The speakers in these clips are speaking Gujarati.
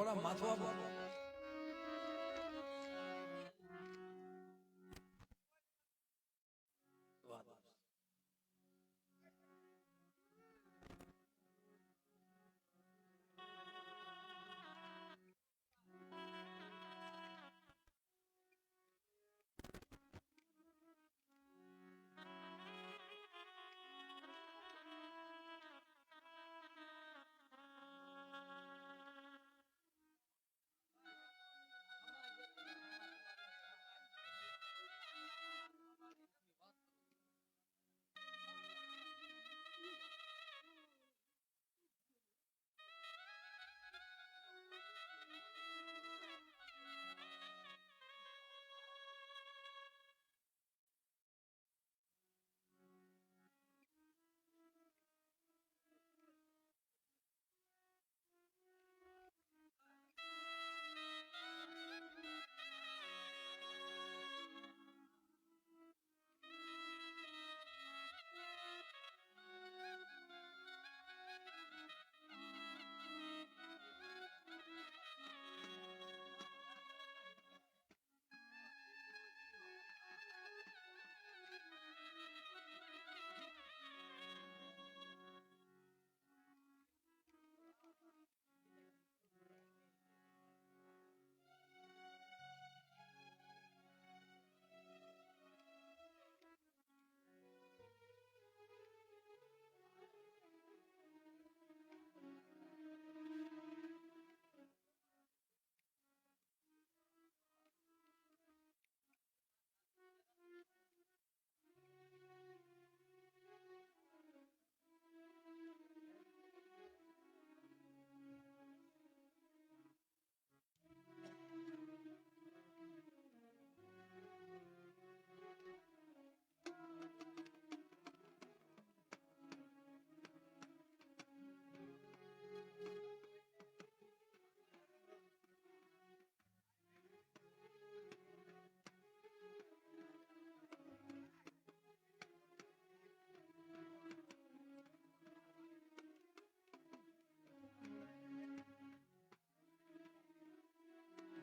થોડા માથું આપો.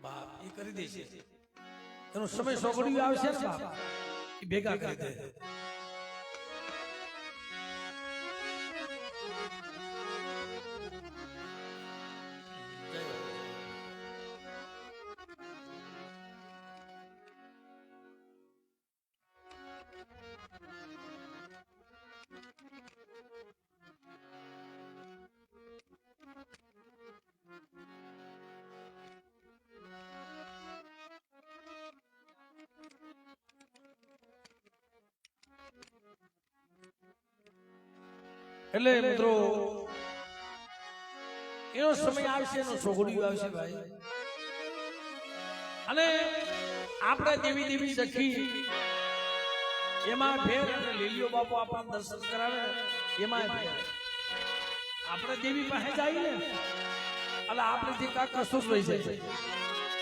બાપ એ કરી દેશે, એનો સમય સોગડ્યું આવશે ને બાપ એ ભેગા કરી દે. એટલે મિત્રો એનો સમય આવશે, એનો સોગડિયું આવશે ભાઈ. અને આપણે દેવી દેવી સખી એમાં ફેર અને લીલીઓ બાપુ આપણને દર્શન કરાવે એમાં ફેર. આપણે દેવી પાસે જઈએ ને એટલે આપણેથી કાંક કશું જ લઈ જાય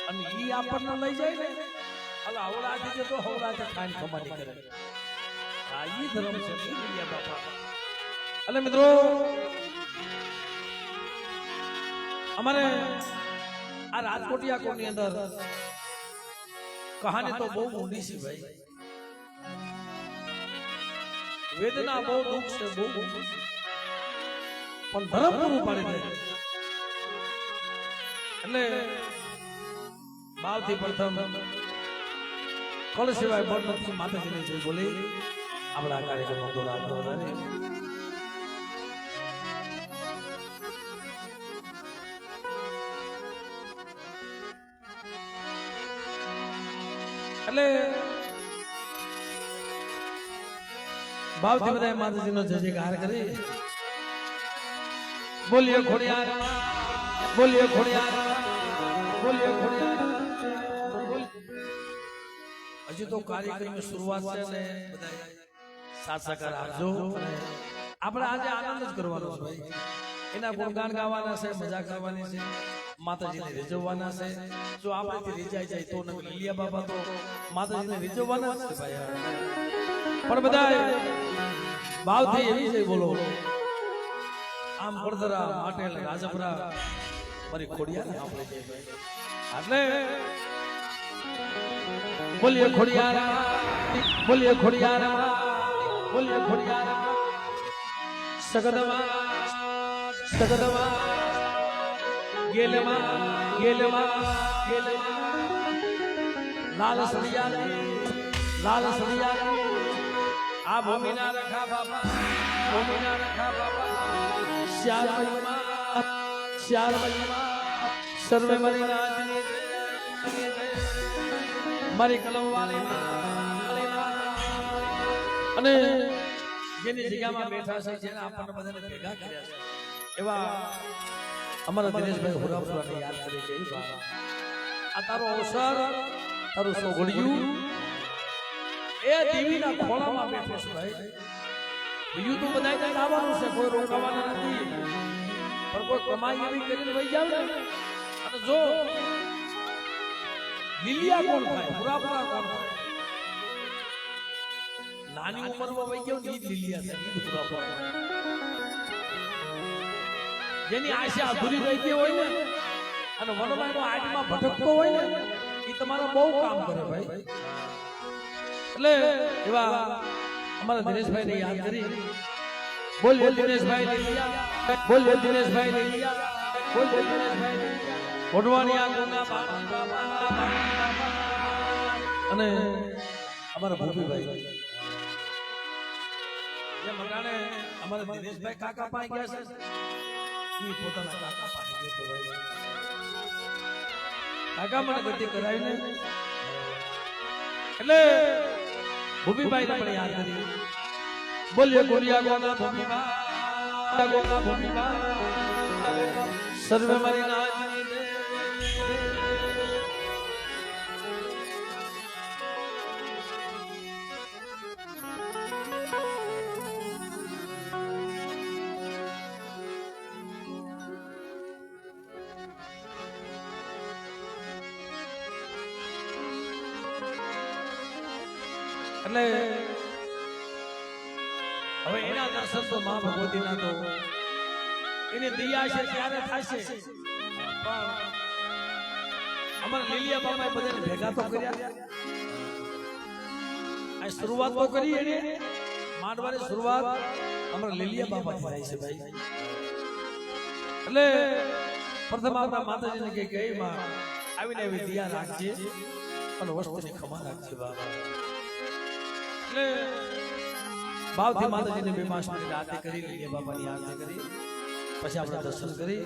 અને ઈ આપણને લઈ જાય ને એટલે હવડાથી જતો હવડાથી ખાઈને કમાણી કરે. આ ઈ ધર્મ છે લીલિયા બાપા. એટલે મિત્રો અમારે આ રાજકોટિયા કોની અંદર કહાની તો બહુ ઊંડી છે ભાઈ. વેદના બહુ દુઃખ છે, બહુ પણ ધર્મ પૂરું પાડી દે. એટલે ભાવથી પ્રથમ કળ સિવાય બળ નથી માતાજીને જય બોલી આપણા કાર્યક્રમનો દોરાવતો. એટલે ભાવથી બધા માતાજીનો જય જયકાર કરી બોલીએ ખોડિયાર, બોલીએ ખોડિયાર, બોલીએ ખોડિયાર. હજી તો કાર્યક્રમની શરૂઆત છે ને બધા સાથ સહકાર આપજો. આપણે આજે આનંદ જ કરવાનો છે ભાઈ. એના ગુણગાન ગાવાના છે, મજા કરવાની છે, માતાજીને રીઝવવાના છે. જો આપણે રીઝાઈ જાય તો લીલિયા બાબા તો માતાજીને રીઝવવાના જ છે ભાઈ. પણ બધા ભાવથી એવી જઈ બોલો. આમ પડદરા, માટેલ, રાજપરા મારી ખોડિયાર આપણે છે એટલે બોલીએ ખોડિયાર બોલીએ ખોડિયાર બોલીએ ખોડિયાર સગદવા સગદવા ગેલમાં ગેલમાં ગેલમાં લાલ સળિયા આ ભૂમિના રખા બાપા ભૂમિના રખા બાપા શ્યાર મહિમા સર્વે મારી રાજની મારી કલમ વાલી અને જેની જગ્યામાં બેઠા છે જેને આપણને બધાને ભેગા કર્યા છે એવા અમારા દિનેશભાઈ હુરાપુરાને યાદ કરી કે આ તારો અવસર તારું સોગડિયું એ દેવીના ખોળામાં બેઠો છે ભાઈ બીજું તો બધાને આવવાનું છે કોઈ રોકાવાનું નથી પણ કોઈ કમાઈ એવી કરીને વહી જાવ ને અને જો લીલિયા કોણ થાય હુરાપુરા કોણ થાય નાની ઉંમરમાં વહી ગયો ને લીલિયા છે હુરાપુરા જેની આશા અધૂરી રહી ગઈ હોય ને અને વનમાં એનો આટમાં ભટકતો હોય ને એ તમારા બહુ કામ કરે ભાઈ એટલે એવા અમારા દિનેશભાઈ ને યાદ કરી બોલ્યો દિનેશભાઈ લીલિયા બોલ્યો દિનેશભાઈ લીલિયા બોલ્યો દિનેશભાઈ લીલિયા ઓઢવાની આગળના બાબા અને અમારા ભૂપીભાઈ જે મકાને અમારા દિનેશભાઈ કાકા પાસે ગયા છે ઈ પોતાના કાકા પાસે ગયો તો ભાઈ કાકા મને ગતિ કરાવીને એટલે ભૂપીભાઈ ને પણ યાદ કરી બોલ્યો ગોલિયા ગોના ભૂમિમાં સર્વે મારી નાજની દે એટલે હવે એના દર્શન તો મા ભગવતીના તો એની દયા છે ત્યારે થશે પણ અમારા લીલિયા બાબાએ બધાને ભેગા તો કર્યા આ શરૂઆત તો કરી એને માંડવાની શરૂઆત અમારા લીલિયા બાબાથી થાય છે ભાઈ એટલે પ્રથમ આપણા માતાજીને કે ગઈ માં આવીને એવી દયા રાખજે અને વસ્તુની ખમા રાખજે બાબા એટલે ભાવથી માતાજીને બે માસ માટે આરતી કરી લીલિયા બાબાની આરતી કરી પછી આપણે દર્શન કરી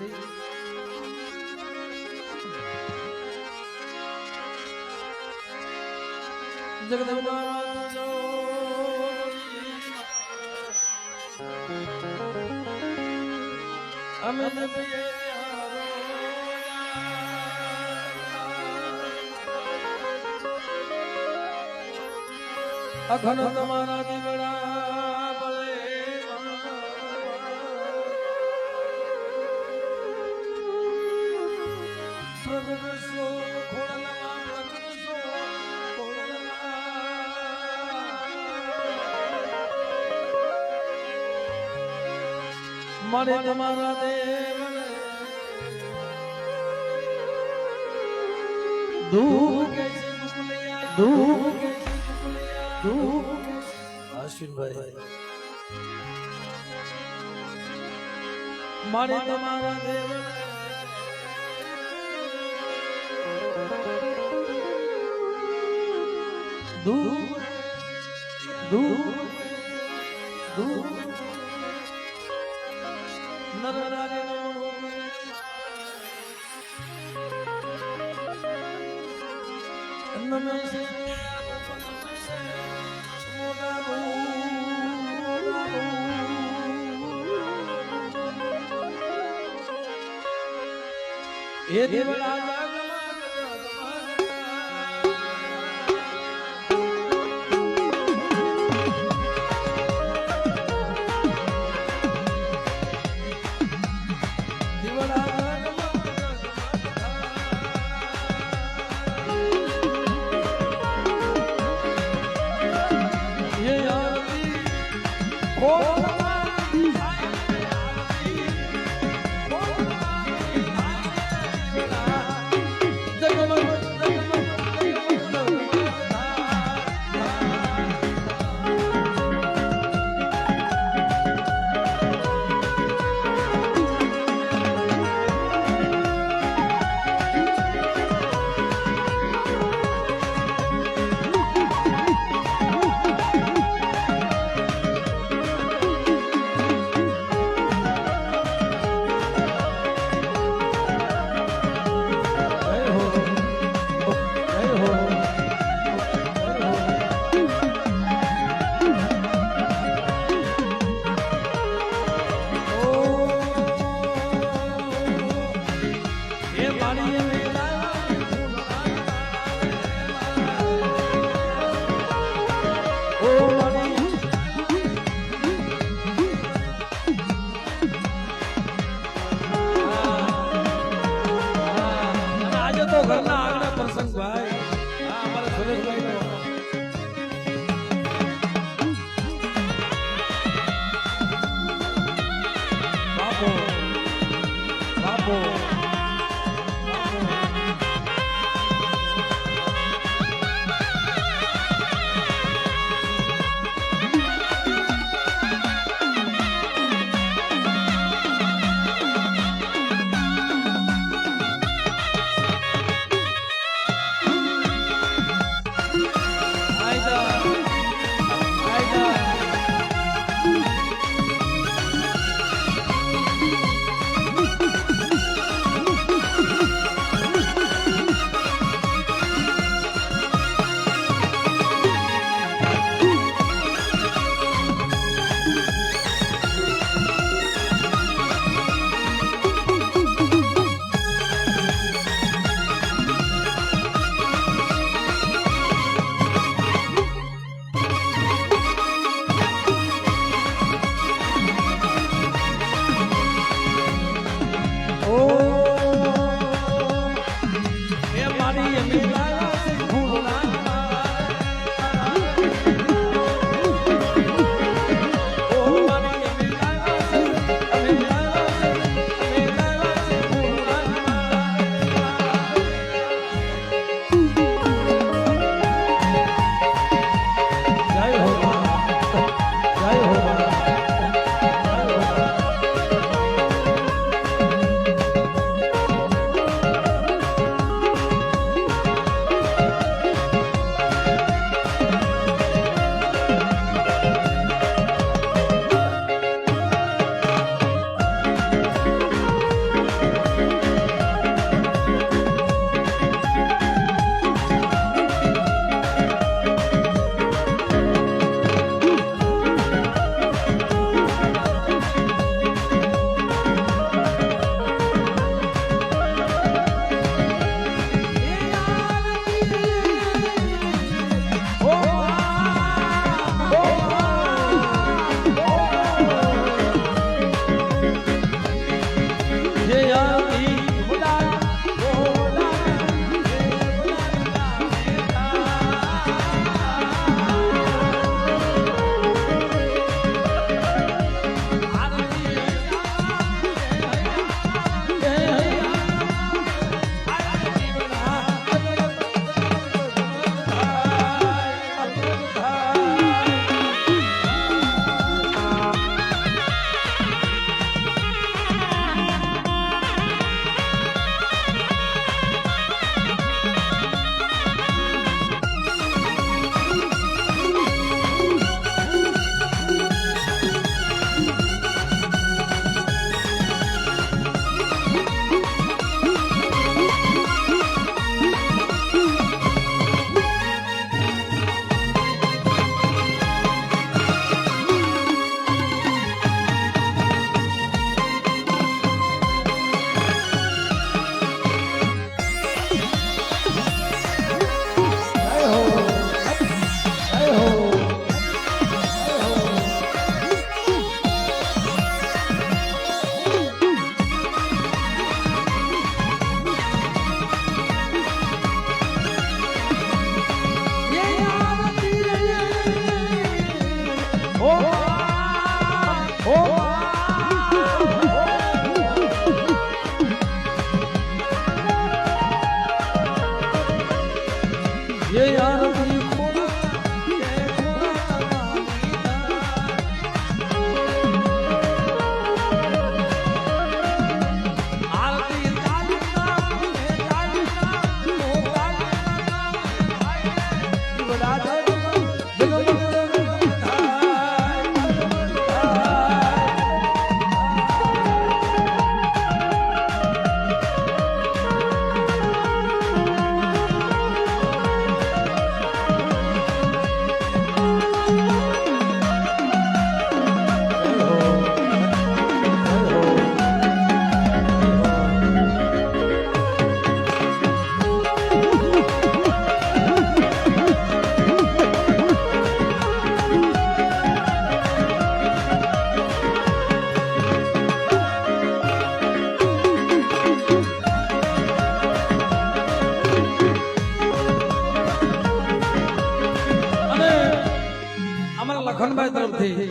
જગદંબા અમે અખંડ તમારા દીવડા ભલે પ્રગટશો ખોડલમાં પ્રગટશો ખોડલમાં મારે તમારા દેવને ધૂપ કે છે મુકલિયા ધૂપ કે અશ્વિનભાઈ મારે તમારા દેવ ધૂપ ધૂપ ધૂપ નરનારે નમે છે એ દેવડા ઘરના આગળ પ્રસંગ ભાઈ અમારા સુરેશભાઈ નો બાપો બાપો ये आरती खोला લખનભાઈ તરફથી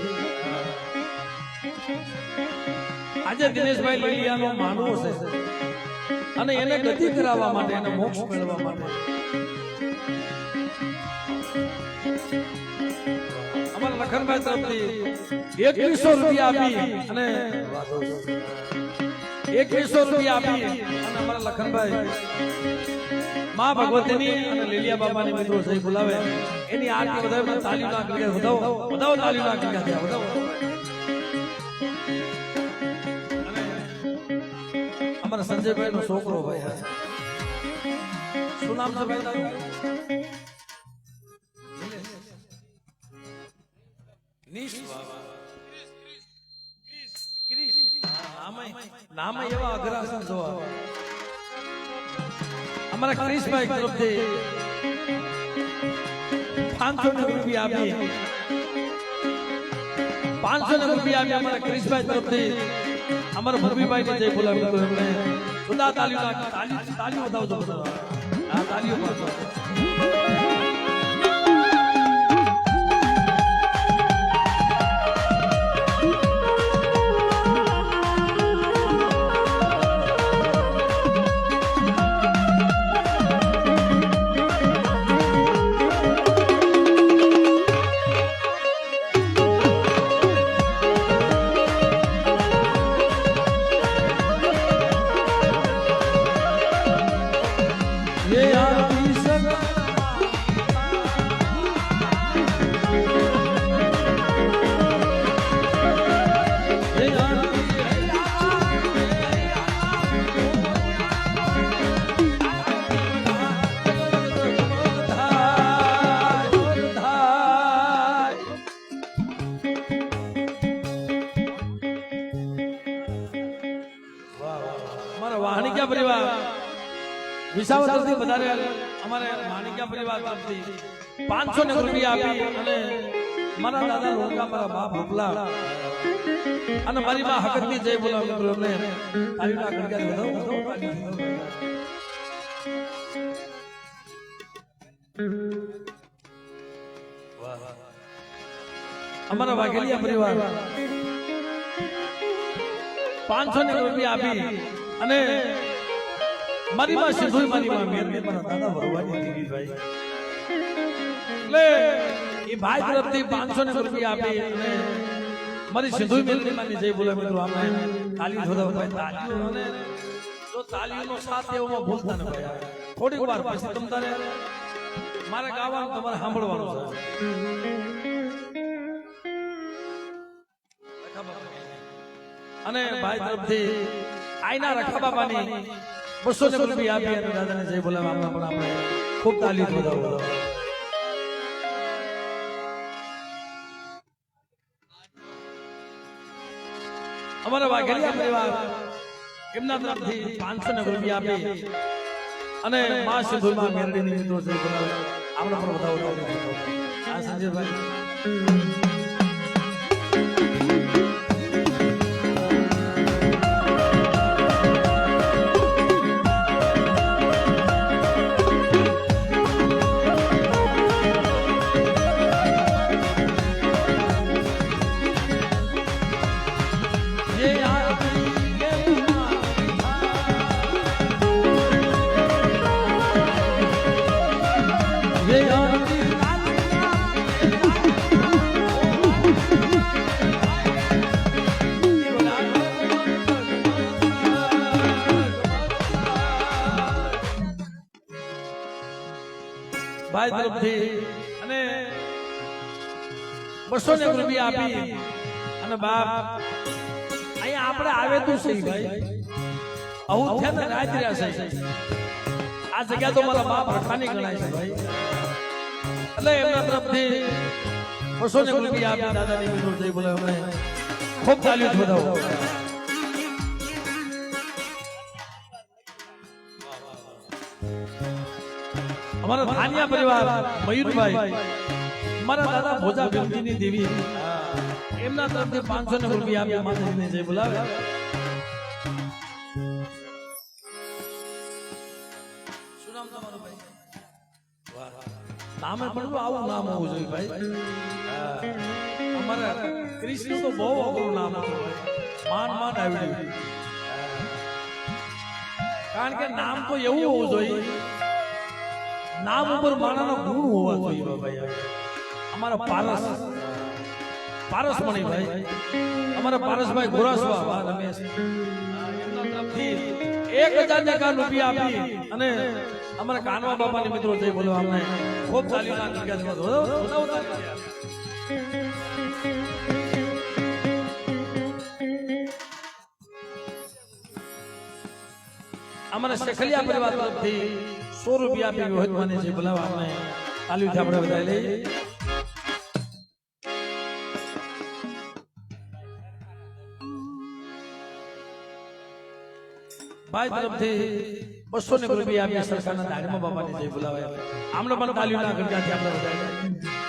આજે દિનેશભાઈ લીલિયાનો માનવો છે અને એને ગતિ કરાવવા માટે એને મોક્ષ મેળવવા માટે અમારા લખનભાઈ તરફથી 2100 રૂપિયા આપી અને 2100 રૂપિયા આપી અને અમારા લખનભાઈ માં ભગવતીની અને લીલિયા બાબાની મિત્રો સહી બોલાવે એની આરતી વધારે તાલીમ ના કરી વધાવો તાલીમ ના કરી વધાવો અમારા સંજયભાઈ નો છોકરો ભાઈ શું નામ છે ભાઈ તારું નિશ નામ એવા અઘરા છે જોવા અમારા ક્રિશભાઈ તરફથી 500 રૂપિયા આપી 500 રૂપિયા આપી અમારા ક્રિશભાઈ તરફથી અમારા ભરવીભાઈ ને જય બોલાવી તો એમને ખુદા તાલીઓ બતાવજો આ તાલીઓ પાછો માણિક્યા પરિવાર વિસાવદરથી વધારે અમારે માણિક્યા પરિવાર તરફથી 500 રૂપિયા આપી અને મારા દાદા રોકા મારા બાપ ભોપલા અને મારી માં હકતની જય બોલાવી તો અમને તાલીના ગણગાર વધાવો અમારા વાઘેલિયા પરિવાર 500 રૂપિયા આપી અને મારી માં સિદ્ધુ મારી માં મેર મારા દાદા ભરવાની દીવી ભાઈ એટલે એ ભાઈ તરફથી 500 રૂપિયા આપી અને મારી સિદ્ધુ મેલની માની જય બોલે મિત્રો આપણે તાલી જોડો ભાઈ તાલીઓ અને જો તાલીઓનો સાથ દેવામાં ભૂલતા ન ભાઈ થોડીક વાર પછી તમારે મારે ગાવાનું તમારે સાંભળવાનું છે અને ભાઈ તરફથી આઈના રખા બાબાની 200 રૂપિયા આપી અને દાદાને જય બોલાવવા પણ આપણે ખૂબ તાલી બજાવો અમારા વાઘેલિયા પરિવાર એમના તરફથી 500 રૂપિયા આપી અને માં સિદ્ધુમાં મેરડીની મિત્રો જય બોલાવે આપણે પણ બતાવો આ સંજયભાઈ ये ભાઈ તરફથી અને 200 રૂપિયા આપી અને બાપ અહીંયા આપણે આવે તો સહી ભાઈ આવું થયા ને રાજ રહ્યા છે આ જગ્યા તો મારા બાપ રખાની ગણાય છે ભાઈ એટલે એમના તરફથી 200 રૂપિયા આપી દાદાની વિનોદ જઈ બોલે અમે ખૂબ તાલીઓ બધાઓ અમારા ધાનિયા પરિવાર મયુરભાઈ મારા દાદા ભોજા બેનજીની દેવી એમના તરફથી 500 રૂપિયા આપ્યા માતાજીને જય બોલાવે શું નામ તમારું ભાઈ વાહ નામે પણ આવું નામ હોવું જોઈએ ભાઈ અમારા કૃષ્ણ તો બહુ અઘરું નામ હતું માન આવ્યું કારણ કે નામ તો એવું હોવું જોઈએ નામ ઉપર માણાનો ગુણ હોવા જોઈએ ભાઈ અમારા પારસ મણીભાઈ અમારા પારસભાઈ ગોરાસવા રમેશ એમના તરફથી 1000 રૂપિયા આપી અને અમારા કાનવા બાપાની મિત્રો જઈ બોલો અમને ખૂબ તાલીઓ અમારા શેખલિયા પરિવાર તરફથી 100 રૂપિયા આપી વિહોતમાને જે બોલાવા અમે તાલીઓ આપણે વધારે લઈએ ભાઈ તરફથી 200 રૂપિયા આપી સરકારના ધાગમા બાપાને જે બોલાવે આમને પણ તાલીઓ ના કરજાથી આપણે વધારે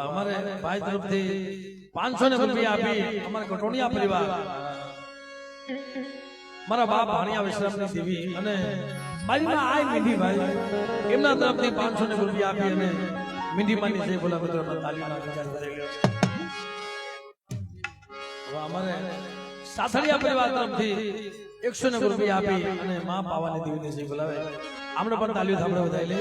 અમારે ભાઈ તરફથી 500 રૂપિયા આપી અમારા કટોણિયા પરિવાર મારા બાપ ભાણિયા વિશ્રામની દેવી અને મારી માં આય મીઠી ભાઈ એમના તરફથી 500 રૂપિયા આપી અને મીઠી માની જય બોલા મિત્રો તાલીઓના વિચાર કરેલો હવે અમારે સાસરિયા પરિવાર તરફથી 100 રૂપિયા આપી અને માં પાવાની દેવીને જય બોલાવે આમને પણ તાલીઓ થાંભળે વધાઈ લે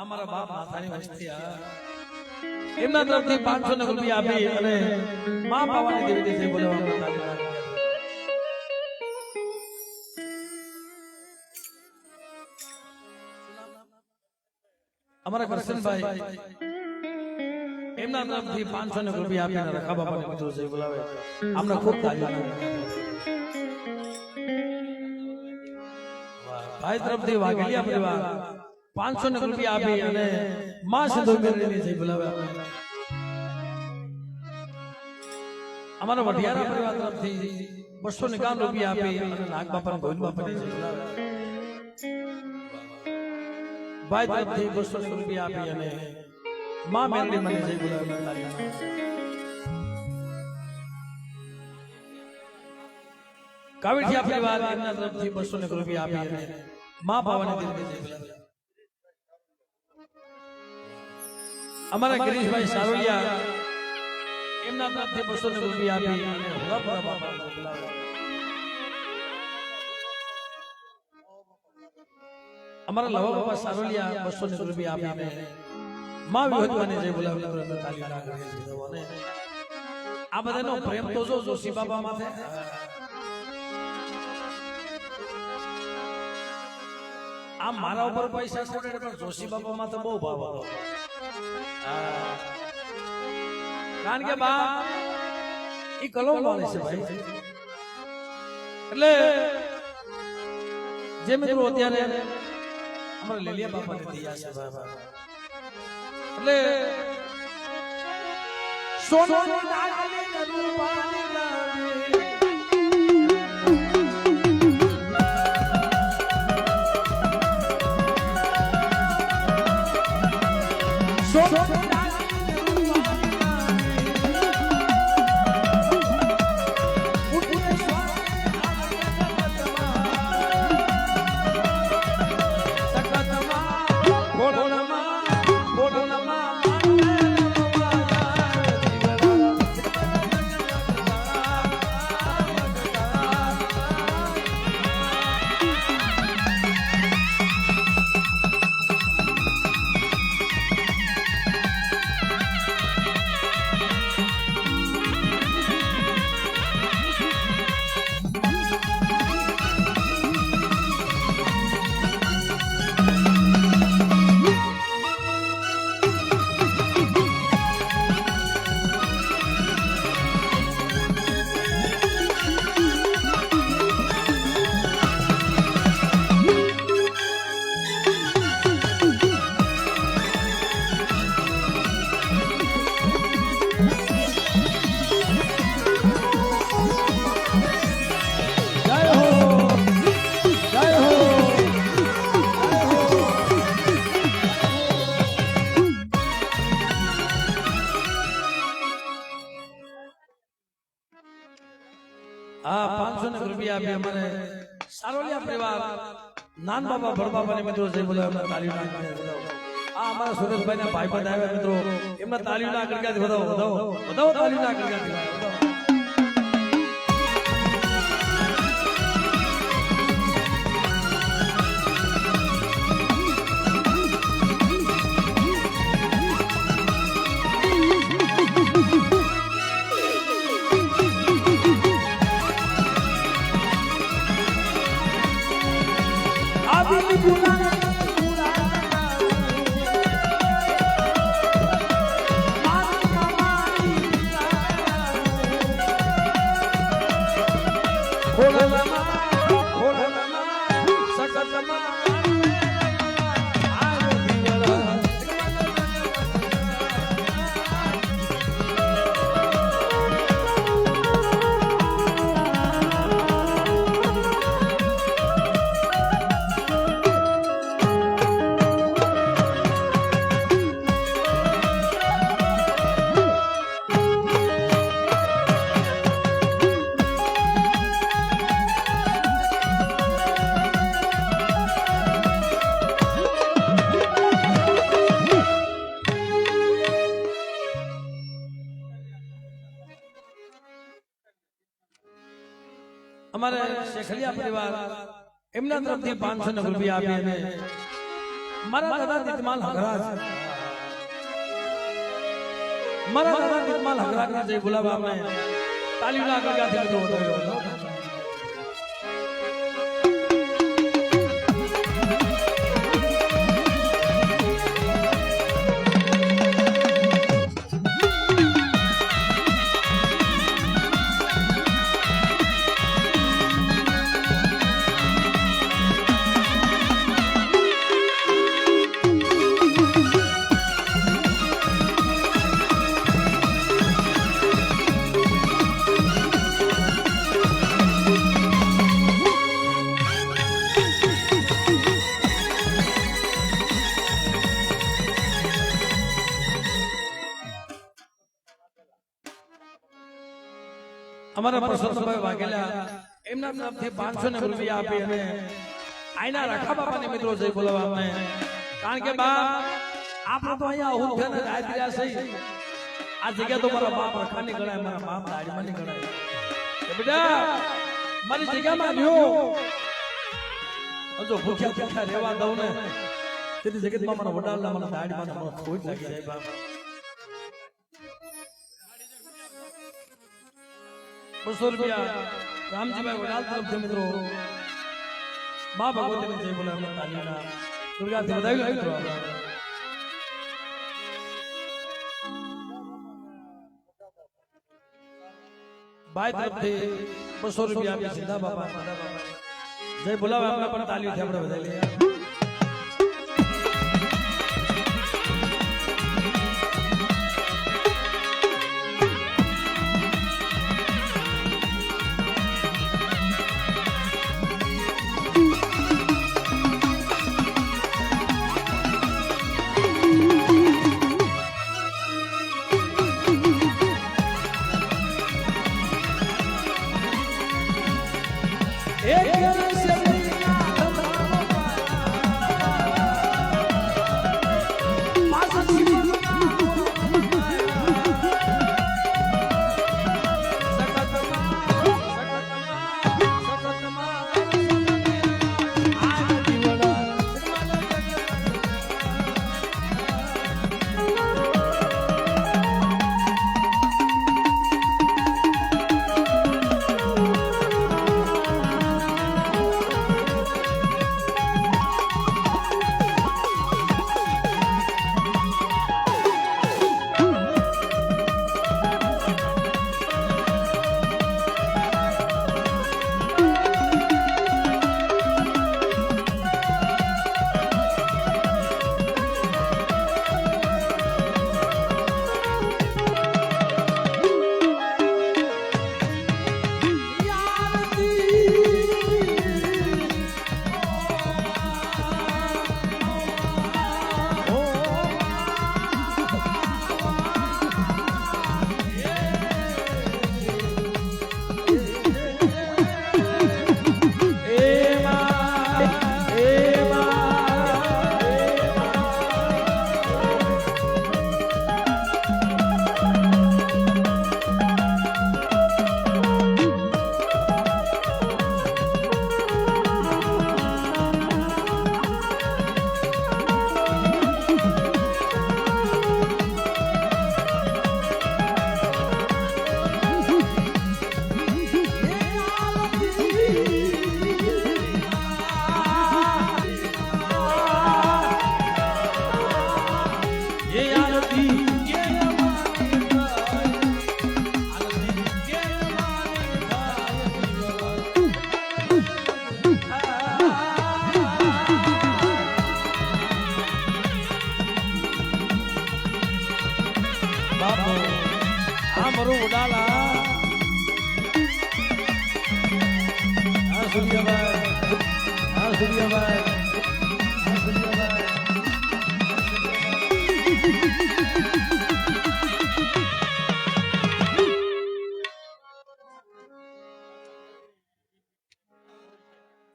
અમારા બાપ માતાની વસ્તી એમના તરફથી 500 રૂપિયા આપી અને માં પાવાની દેવી છે બોલવામાં અમારા કરશનભાઈ એમના તરફથી 500 રૂપિયા આપીને રખા બાપાને મિત્રો છે બોલાવે આમને ખૂબ તાલીમ ભાઈ તરફથી વાઘેલિયા પરિવાર 500 રૂપિયા આપી અને માં સિંધુ મેળવીને છે બોલાવે અમારા વઢિયારા પરિવાર તરફથી 251 રૂપિયા આપી અને નાગ બાપાને ગોવિંદ બાપાને છે બોલાવે ભાઈ તરફથી 200 રૂપિયા આપી અને માં મેળવી મને જય બોલાવે કાવીઠિયા પરિવાર એમના તરફથી 200 રૂપિયા આપી અને માં પાવાની દિલથી જય બોલાવે અમારા ગિરીશભાઈ સારોલિયા એમના તરફથી 200 રૂપિયા આપી અને હોરાપુરા બાપાને જય બોલાવે અમારા લવા બાપા સારોલિયા 200 રૂપિયા આપીને માં વિહતવાને જય બોલાવે તાલી ના કરીએ અને આ બધાનો પ્રેમ તો જો જોશી બાબા માથે આ મારા ઉપર પૈસા છોડે પણ જોશી બાબા માથે બહુ ભાવ હતો કારણ કે બા ઈ કલમ વાળી છે ભાઈ એટલે જે મિત્રો અત્યારે અમારા લેલિયા બાપાને દિયા છે બાબા એટલે સોનો ડાગલે રૂપાને લાવે સોનો આ 500 રૂપિયા આપી અમારે સારોલિયા પરિવાર નાન બાબા ભરબાબાને મિત્રો જય બોલાવે તાલીમ નાખીને બોલાવો આ અમારા સુરેશભાઈ ના ભાઈ બંધ આવ્યા મિત્રો એમના તાલીમ ના ગણગાથી વધાવો તાલીમ ના ગણગાથી વધાવો અમારે શેખલિયા પરિવાર એમના તરફથી 500 રૂપિયા આપી અને મારા દાદા દિતમાલ હગરાજ ને જય બોલાવા અમે તાલીમના ગળગાથી લીધો હતો અમારા પ્રસન્નભાઈ વાઘેલા એમના તરફથી 500 રૂપિયા આપી અને આઈના રખા બાપાને મિત્રો જય બોલાવા અમને કારણ કે બા આપણે તો અહીંયા આવું છે ને રાત્રિયા છે આ જગ્યા તો મારા બાપ રખાની ગણાય મારા બાપ દાડીમાંની ગણાય બેટા મારી જગ્યામાં લ્યો જો ભૂખ્યા ભૂખ્યા રહેવા દઉં ને તેથી જગતમાં મારા વડાલા મારા દાડીમાં મને ખોટ લાગી જાય બાપ 200 રૂપિયા રામજીભાઈ વડાલ તરફથી મિત્રો મા ભગવતીને જય બોલાવે તાલીના દુર્ગાથી વધાવી મિત્રો ભાઈ તરફથી 200 રૂપિયા આપી સીધા બાપા જય બોલાવે આપણે પણ તાલીઓથી આપણે વધાવી લઈએ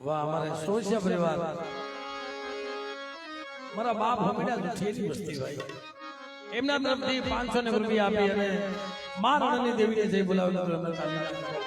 વાહ અમારે સોશિયા પરિવાર મારા બાપ હમેડા દુખેલી વસ્તી ભાઈ એમના તરફથી 500 રૂપિયા આપી અને મા રણની દેવીને જય બોલાવી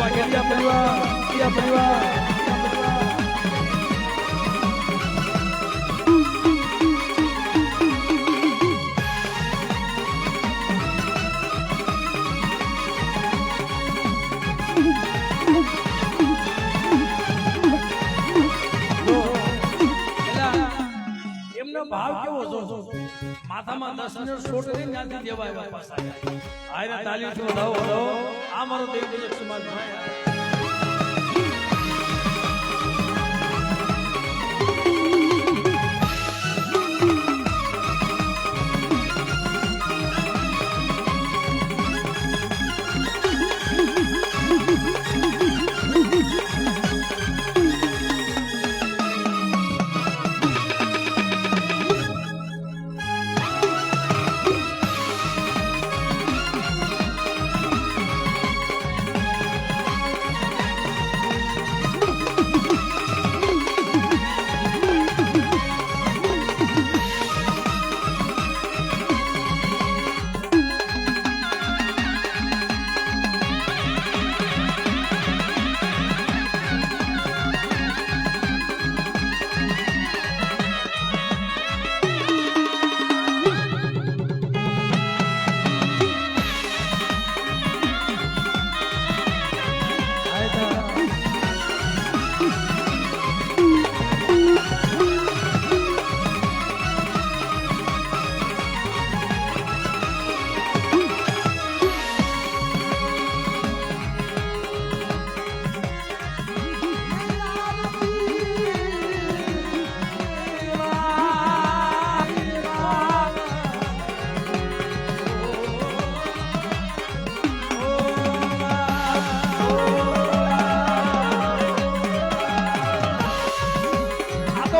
વાઘેલિયા પરિવાર ભાવ કેવો છો માથામાં 10 મિનિટ છોડ દઈને ત્યાંથી દેવાય પાછા આયને તાલીમથી વધાવો આ મારો દેવજનક સમાજ ભાઈ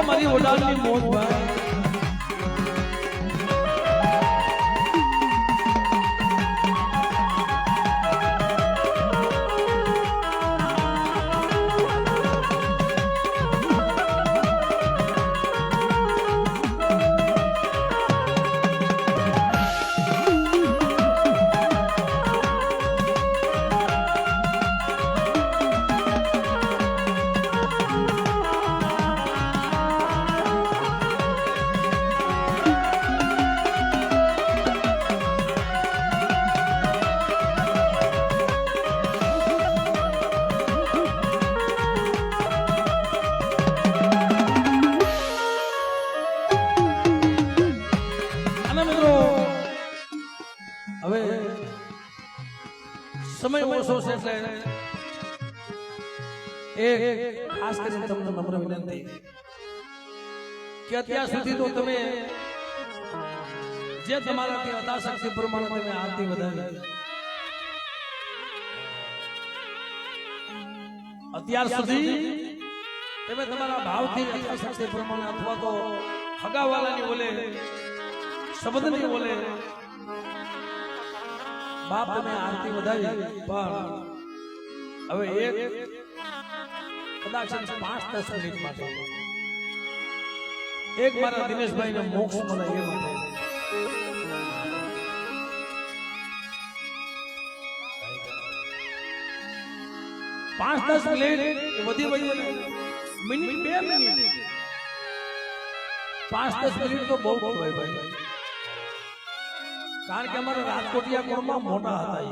મારી ઓડાલની મોત ભાઈ સમય ઓછો છે એટલે એક ખાસ કરીને તમને નમ્ર વિનંતી કે અત્યાર સુધી તો તમે જે તમારાથી યથાશક્તિ પ્રમાણે તમે આરતી વધારી અત્યાર સુધી તમે તમારા ભાવથી યથાશક્તિ પ્રમાણે અથવા તો હગાવાલાની બોલે શબ્દની બોલે બાપ તમે આરતી વધારી પણ હવે એક કદાચ 5-10 મિનિટ માટે એક મારા દિનેશભાઈને મોક્ષ મળે એ માટે 5-10 મિનિટ વધી મિનિટ 2 મિનિટ 5-10 મિનિટ તો બહુ કહેવાય ભાઈ કારણ કે અમારા રાજકોટિયા કોણમાં મોટા હતા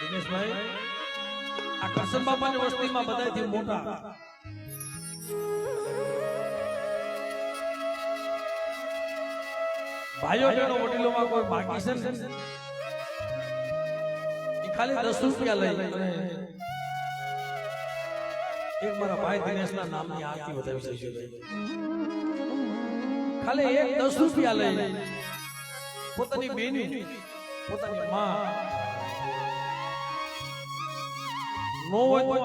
દિનેશભાઈ આ કરશન બાપાની વસ્તીમાં બધાથી મોટા ભાઈઓ બહેનો વડીલોમાં કોઈ બાકી છે ને એ ખાલી 10 રૂપિયા લઈ અને એક મારા ભાઈ દિનેશના નામની આરતી વધાવી છે ખાલી એક 10 રૂપિયા લઈ પોતાની બેની પોતાની માં નો હોય તો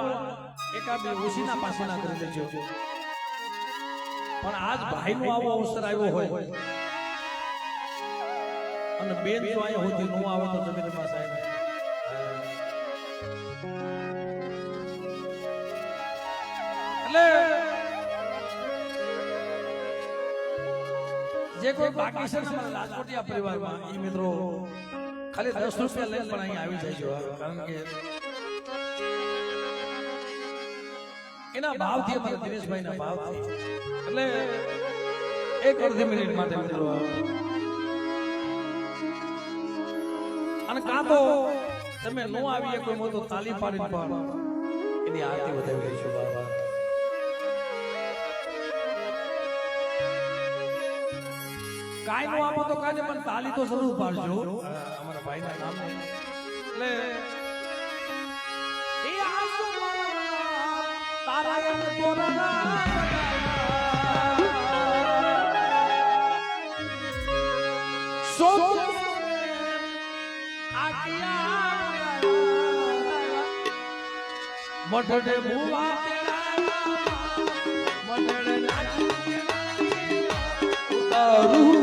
એકાબી ઓછીના પાસેના કરી દેજો પણ આજ ભાઈનો આવો અવસર આવ્યો હોય અને બેન જો અહીંયા હોતી નો આવે તો તમે પાસે એટલે જે કોઈ બાકી છે ને રાજકોટિયા પરિવારમાં એ મિત્રો ખાલી 10 રૂપિયા લઈને પણ અહીંયા આવી જાય કારણ કે એના ભાવથી અમારા દિનેશભાઈના ભાવથી એટલે એક અડધી મિનિટ માટે મિત્રો અને કાં તો તમે નો આવીએ કોઈ મોટો તાલી પાડીને પણ એની આરતી વધાવી લઈશું બાબા. કાઈ નો આપો તો કાજે પણ તાલી તો જરૂર પાડજો અમારા ભાઈના નામે. એટલે એ આસો તારા એમ તોરા સો આકિયા મઢડે ભૂવા મઢડે નાચી ઉતારું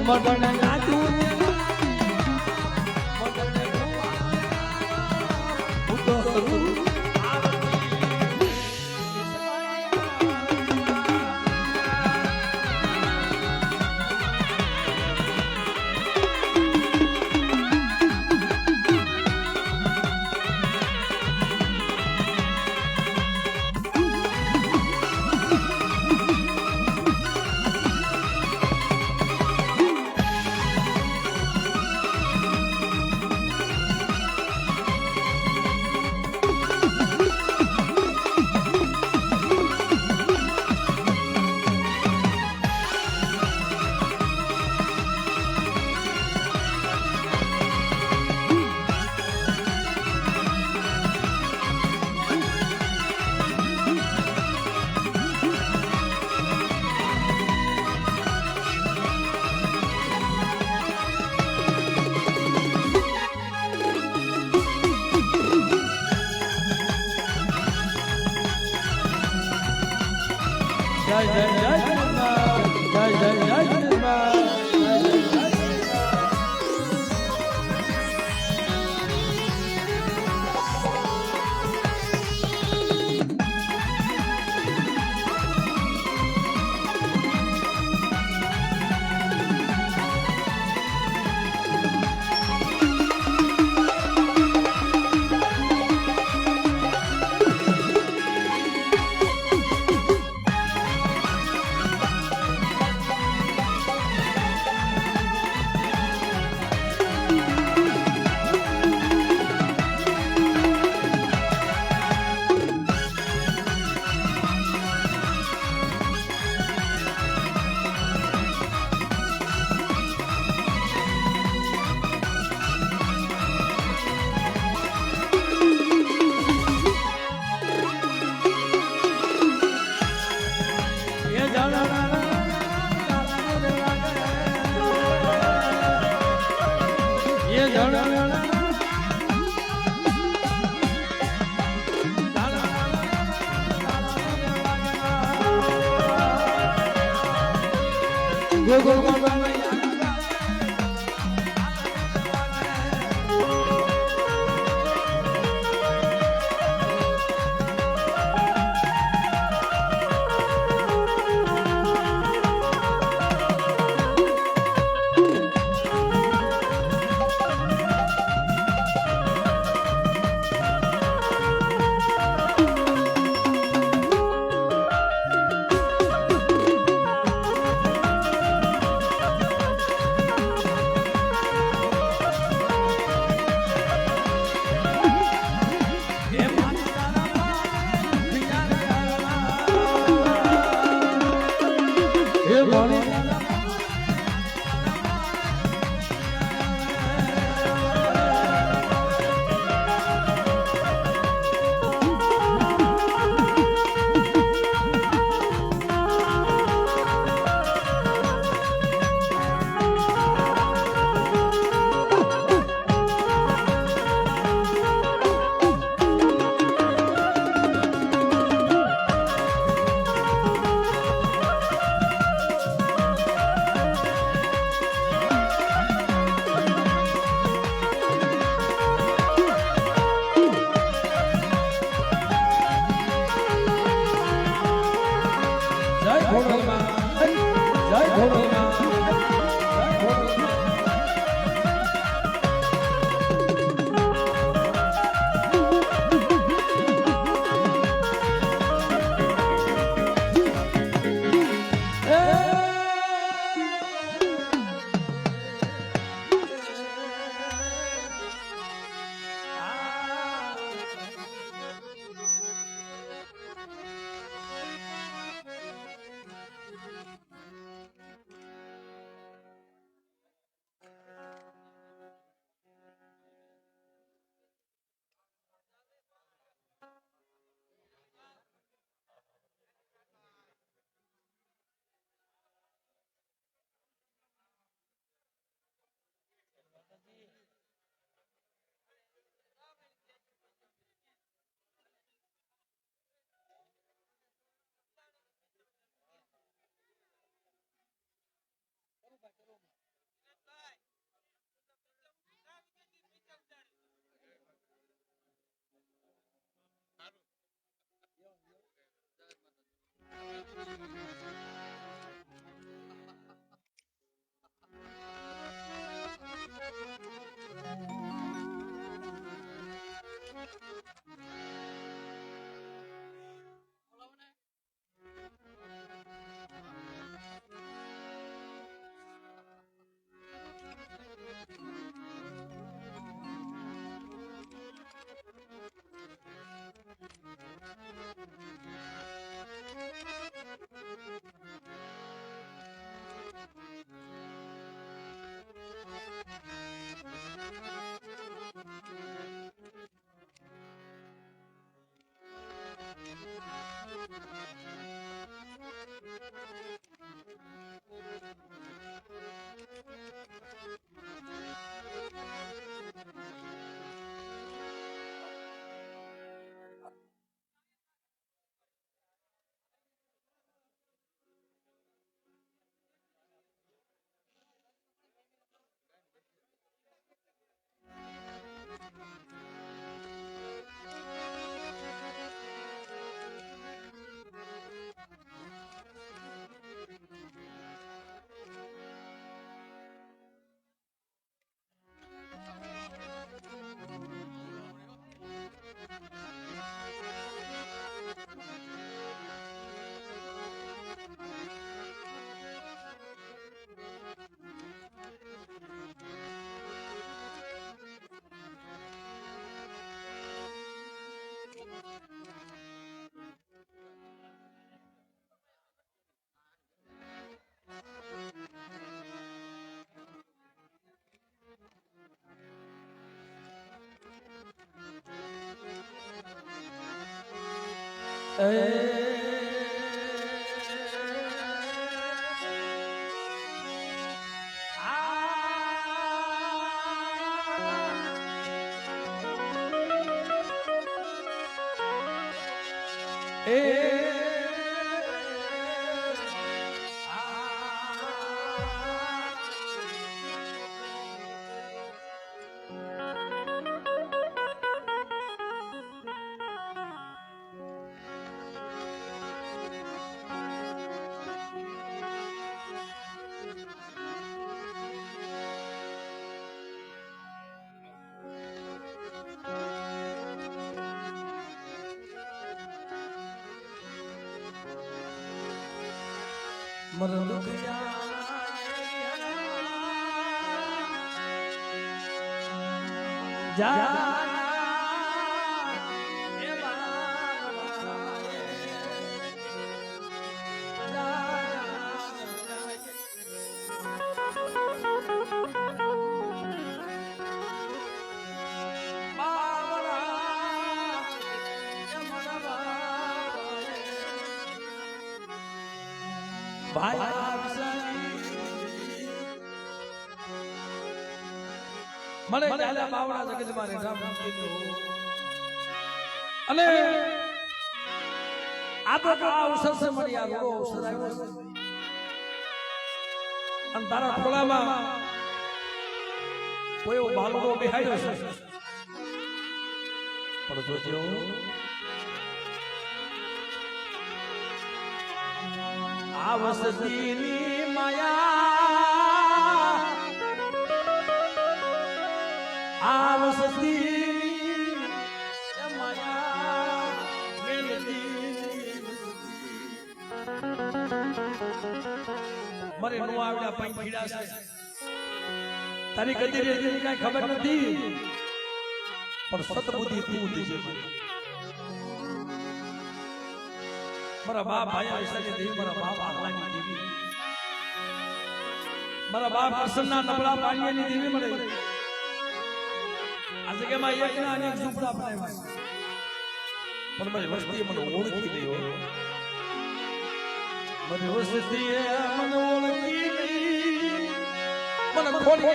મઢડે નાચું મઢડે ઉતારું જય જય જય જય જય જય go go go go મને ચાલે બાવડા જગતમાં રેઠા કીધું અને આ તો આ અવસર છે મારી આ રોડો અવસર આવ્યો છે અને તારા ખોલામાં કોઈ એવો બાલડો બેહાડ્યો છે પણ જોજો આ વસતીની માયા આ વસતીની માયા મારે નો આવડ્યા પંખીડા છે તારી ગદી રેતી કઈ ખબર નથી પણ સતબુદ્ધિ તું દીજે મારા બાપ ભાઈ આયસાની દેવી મારા બાપ આહલાની દેવી મારા બાપ પ્રસન્ના નબળા પાણીની દેવી મળે આ જગ્યામાં એક ના અનેક ઝૂંપડા બનાવ્યા પણ મારી વસ્તીએ મને ઓળખી દઈ મારી વસ્તીએ મને ઓળખી દઈ મને ખોલી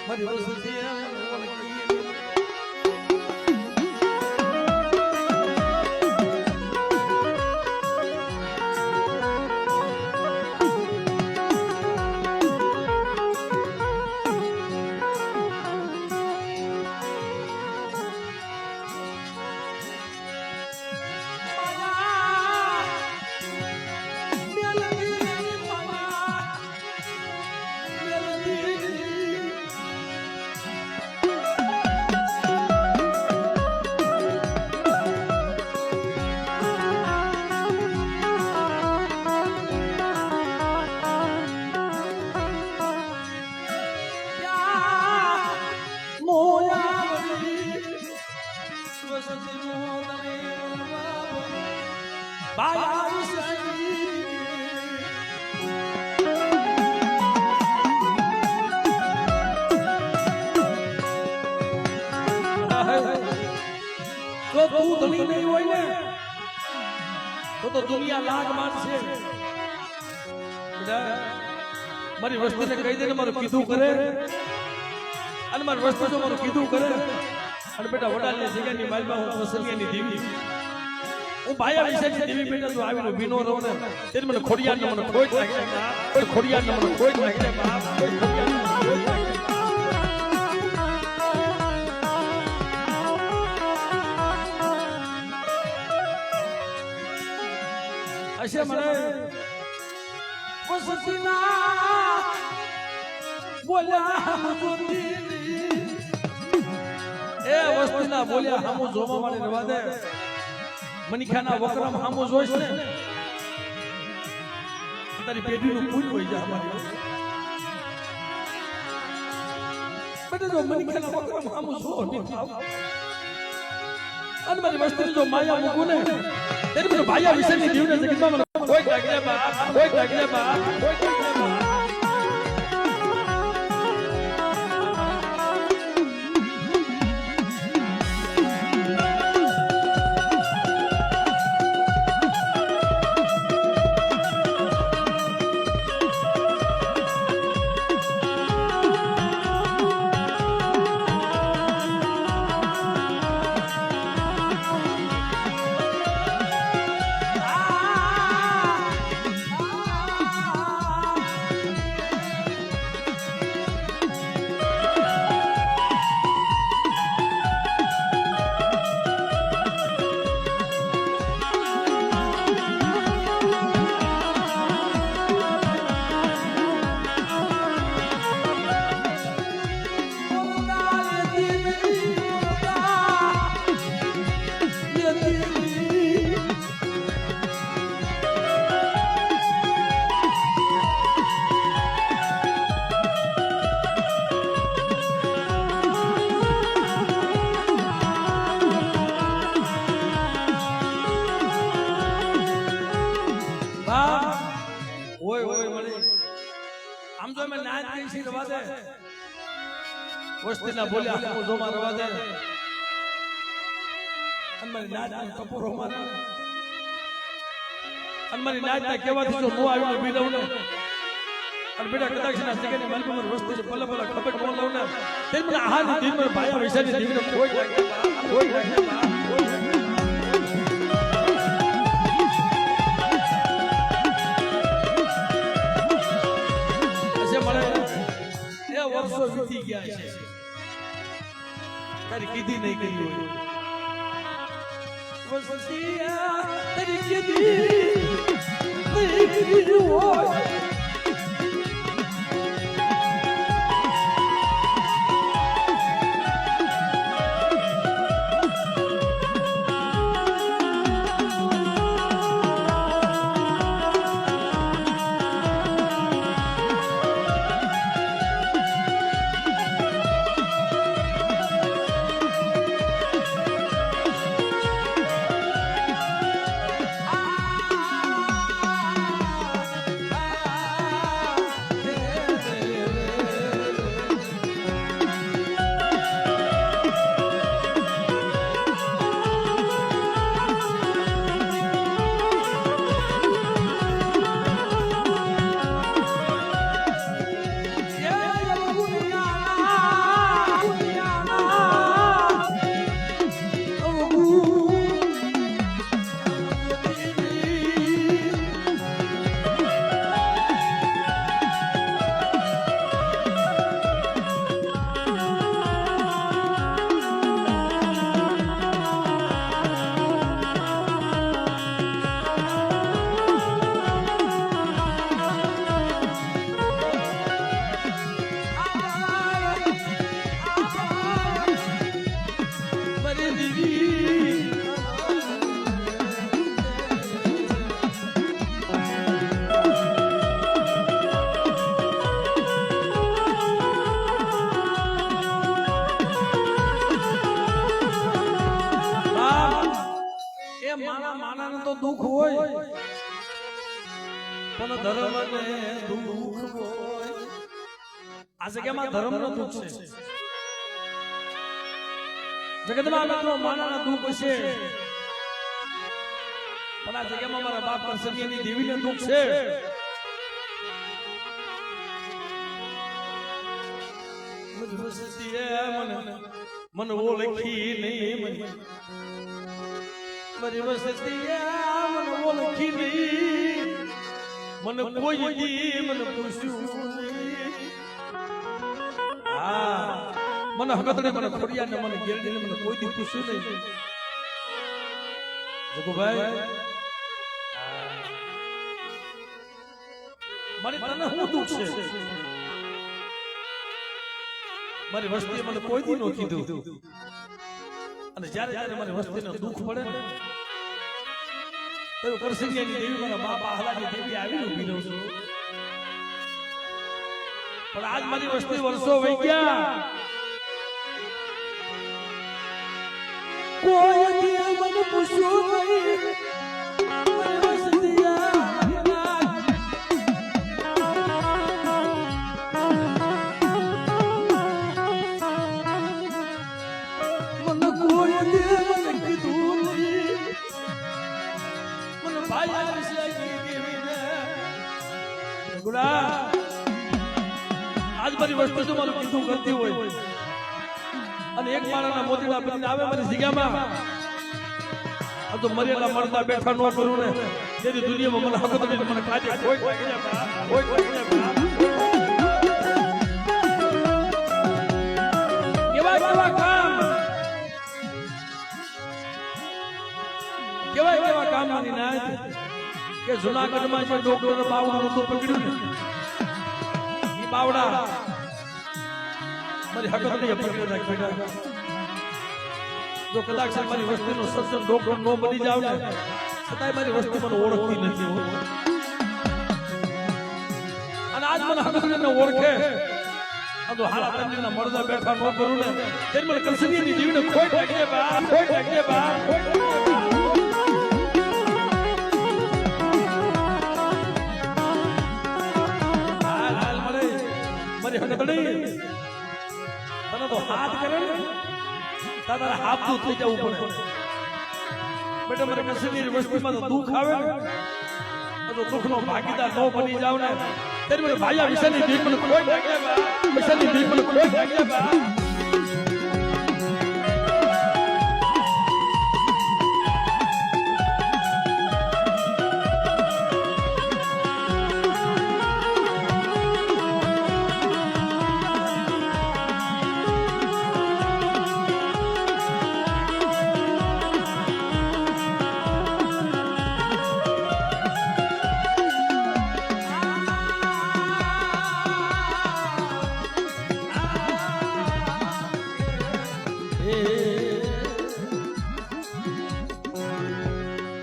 મારી વસ્તીએ મને ઓળખી જો તું ધણી નહીં હોય ને તો દુનિયા લાગ માનશે. મારી વસ્તુને કહી દે ને મારું કીધું કરે, અને મારી વસ્તુ જો મારું કીધું કરે, અને બેટા વડાલની જગ્યાની માલમાં હું વસલિયાની દેવી, હું ભાયા વિશેની દેવી બેટા જો આવીને ભીનો રહું ને તેને મને ખોડિયારને મને ખોટ નાખી દે, ખોડિયારને મને ખોટ નાખી દે બાપ, ખોડિયારને મને ખોટ નાખી દે. અશે મને વસતીના બોલ્યા એ વસ્તીના બોલ્યા હામું જોવા વાળી રવા દે. મનીખાના વકરમ હામું જોઈશ ને તારી પેઢીનું પૂજ હોઈ જાય અમારી બેટા. જો મનીખાના વકરમ હામું જો અને મારી વસ્તી જો માયા મૂકું ને તેની મને ભાયા વિશેની જીવને જગતમાં મને કોઈ લાગલે બા, કોઈ લાગલે બા, કોઈ લાગલે બા. આમ જો મેં નાચ કરી છે રવા દે, વસ્તીના બોલ્યા હામું જોમાં રવા દે, અને મારી નાચના કપૂરો મારે, અને મારી નાચના કહેવાથી જો હું આવીને ઊભી રહું ને, અને બેટા કદાચ ના જગ્યાની માલમાં મારી વસ્તી પલે પલે ખબર ન લઉં ને તે મને આહાની દિન મને ભાયા વિશેની દીકરીને કોઈ લાગે કોઈ લાગે કોઈ લાગે. વર્ષો વીતી ગયા છે તારી કીધી નહીં કરી હોય વસ્તિયા તારી કીધી નહીં કરી હોય. માણાને તો દુઃખ હોય પણ ધર્મને દુઃખ હોય. આ જગ્યામાં ધર્મનો દુઃખ છે. જગતમાં મિત્રો માણાના દુઃખ છે પણ આ જગ્યામાં મારા બાપ પરસરીયાની દેવીને દુઃખ છે. મન ઓળખી નહીં મારી વસતી મન ઓળખી નહીં મને કોઈ દી મને પૂછ્યું હા મને હકતને મને ખોડિયા ને મને ગેરડીને મને કોઈ દી પૂછ્યું નહીં. જગુભાઈ મારી તને શું દુઃખ છે? મારી વસ્તી મને કોઈ દી નો કીધું અને જ્યારે જ્યારે મારી વસ્તીને દુઃખ પડે ને તો કરસંગિયાની દેવી મારા બાપા આહલાની દેવી આવીને ઊભી રહું છું. પણ આજ મારી વસ્તી વર્ષો વહી ગયા કોઈ દી મને પૂછ્યું નહીં મારી વસ્તી આજ મારી વસ્તુ જો મારું કીધું કરતી હોય અને એક માળાના મોતીડા બનીને આવે મારી જગ્યામાં આ તો મરેલા મળતા બેઠા ન કરું ને તેની દુનિયામાં મને હકત નથી મને કાજે કોઈ કેવા કામ માની ના કે જુનાગઢમાં જે ડોક્ટર બાવડા નતું પકડ્યું ને એ બાવડા મારી હકત નહીં પકડી નાખ્યા. જો કદાચ મારી વસ્તીનો સજ્જન ડોક્ટર નો બની જાવ ને છતાંય મારી વસ્તી મને ઓળખતી નથી અને આજ મને હકત ને ઓળખે આ તો હારા તંત્રના મળદા બેઠા ન કરું ને તેની મને કલસરીની જીવને ખોટ લાગે બા ખોટ લાગે બા તને તો હાથ કરે ને તારા હાથ દૂધ થઈ જવું પડે. બેટા મારે કસરીની વસ્તીમાં તો દુઃખ આવે ને તો દુઃખનો ભાગીદાર ન બની જાવ ને ત્યારે મને ભાઈયા વિશાની ભીખ મને ખોટ લાગે બા વિશાની ભીખ મને ખોટ લાગે બા.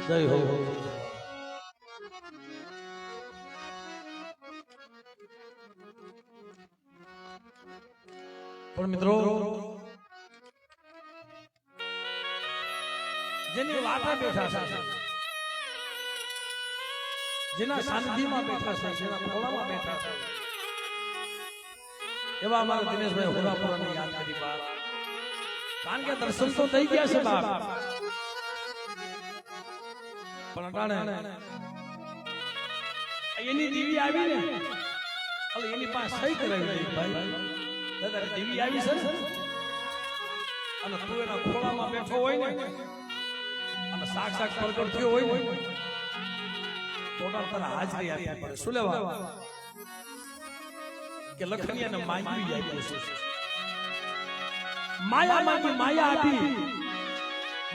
જય હો. પણ મિત્રો જેની વાટા બેઠા છે જેના શાંતિમાં બેઠા છે જેના ખોળામાં બેઠા છે એવા અમારા દિનેશભાઈ હોરાપુરાને યાદ કરી બાપ. કારણ કે દર્શન તો થઈ ગયા છે બાપ પણ અટાણે એની દેવી આવી ને એટલે એની પાસે સહી કરાવી ભાઈ દાદા દેવી આવી છે અને તું એના ખોળામાં બેઠો હોય ને અને સાક્ષાત પ્રગટ થયો હોય ને ટોટલ તારા હાજરી આપવી પડે. શું લેવા કે લખનિયાને માંગવી આવી છે માયા માંગી માયા આપી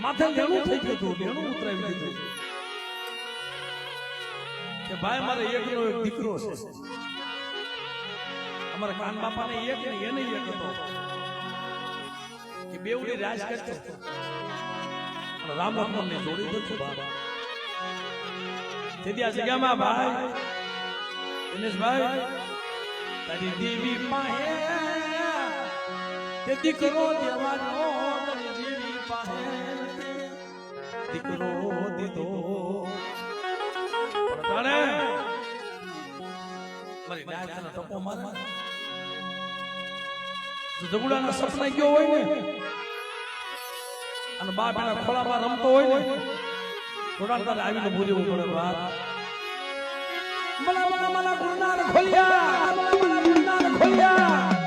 માથે લેણું થઈ ગયું હતું લેણું ઉતરાવી દીધું કે ભાઈ મારે એકનો એક દીકરો છે. અમારા કાન બાપાને એક ને એને એક હતો કે બેવડી રાજ કરતો અને રામ લક્ષ્મણને જોડી દો છું બાબા. તેથી આ જગ્યામાં ભાઈ દિનેશભાઈ તારી દેવી પાસે તે દીકરો દેવાનો તારી દેવી પાસે દીકરો તો તાણે મારી નાયકના ટપો મારે જો જગુડાના સપના ગયો હોય ને અને બાપ એના ખોળામાં રમતો હોય ને થોડા તારે આવીને બોલવું પડે વાત મલા મલા મલા ગુરનાર ખોલ્યા મલા મલા ગુરનાર ખોલ્યા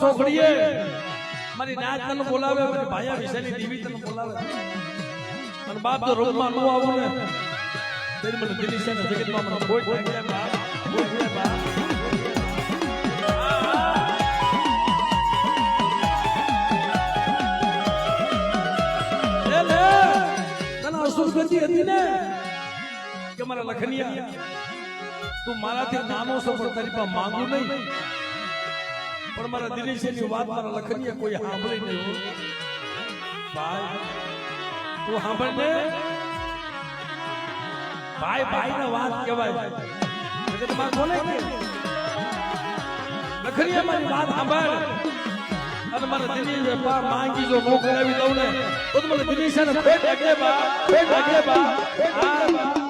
છોકરીએ મારી નાચ તને બોલાવે મારી ભાયા વિશેની દેવી તને બોલાવે અને બાપ તો રૂમમાં નો આવું ને તેરી મને દિલ્હી છે જગતમાં મને કોઈ લાગ્યા બાપ કોઈ બાપ લે તને અસુરગતિ હતી ને કે મારા લખનિયા તું મારાથી નાનો છો પણ તારી પાસે માંગુ નહીં પણ મારા દિનેશની વાત મારા લખનીએ કોઈ સાંભળી નહીં ભાઈ તું સાંભળ ને ભાઈ ભાઈ ને વાત કહેવાય જગતમાં કોને કે લખનીએ મારી વાત સાંભળ અને મારા દિનેશ પાર માંગી જો નો કરાવી દઉં ને તો મને દિનેશને પેટ લાગે બા પેટ લાગે બા આ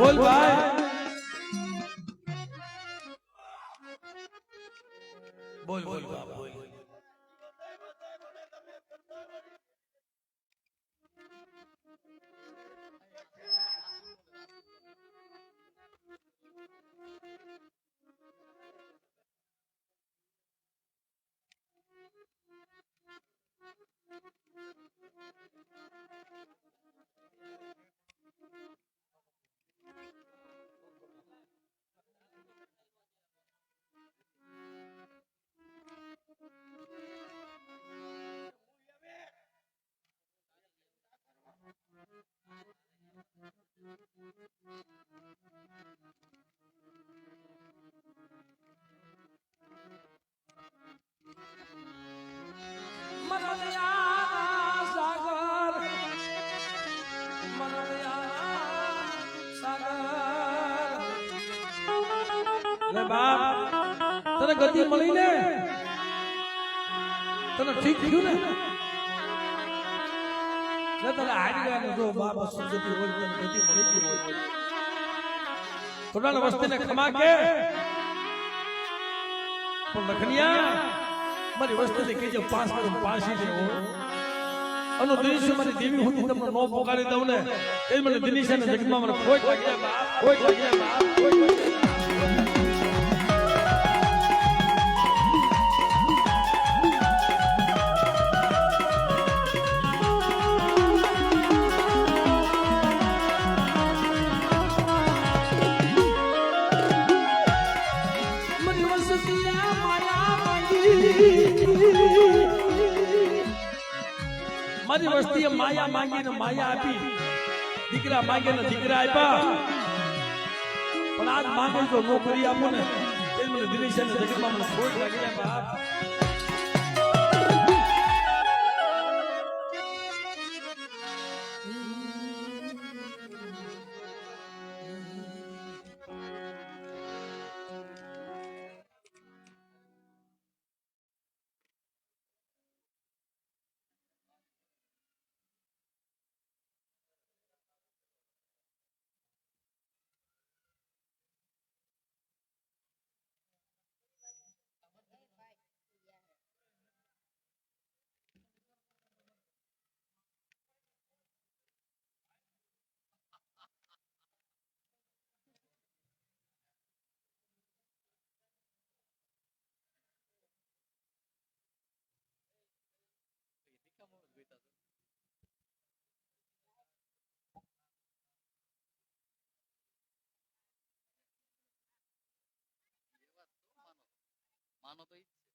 બોલ ભાઈ બોલ બોલ બાપ બોલ તને ગતિ મળી ને તને ઠીક થયું ને તને હારી ગયા જો બાપ સુગતિ હોય તને ગતિ મળી ગઈ હોય થોડા વસ્તીને ખમા કે પણ લખનિયા મારી વસ્તીને કહેજો પાસ કરું પાસી દેવો અનો દિનેશ મારી દેવી હું તમને નો પોકારી દઉં ને એ મને દિનેશ ને જગતમાં મને કોઈ લાગ્યા બાપ કોઈ લાગ્યા બાપ કોઈ લાગ્યા મારી વસ્તીએ માયા માંગીને માયા આપી દીકરા માંગીને દીકરા આપ્યા પણ આજ માંગે તો નોકરી આપો ને એ મને દિનેશ અને જગતમાં મને ખોટ લાગી જાય બાપ. માનો તો ઈ જ છે.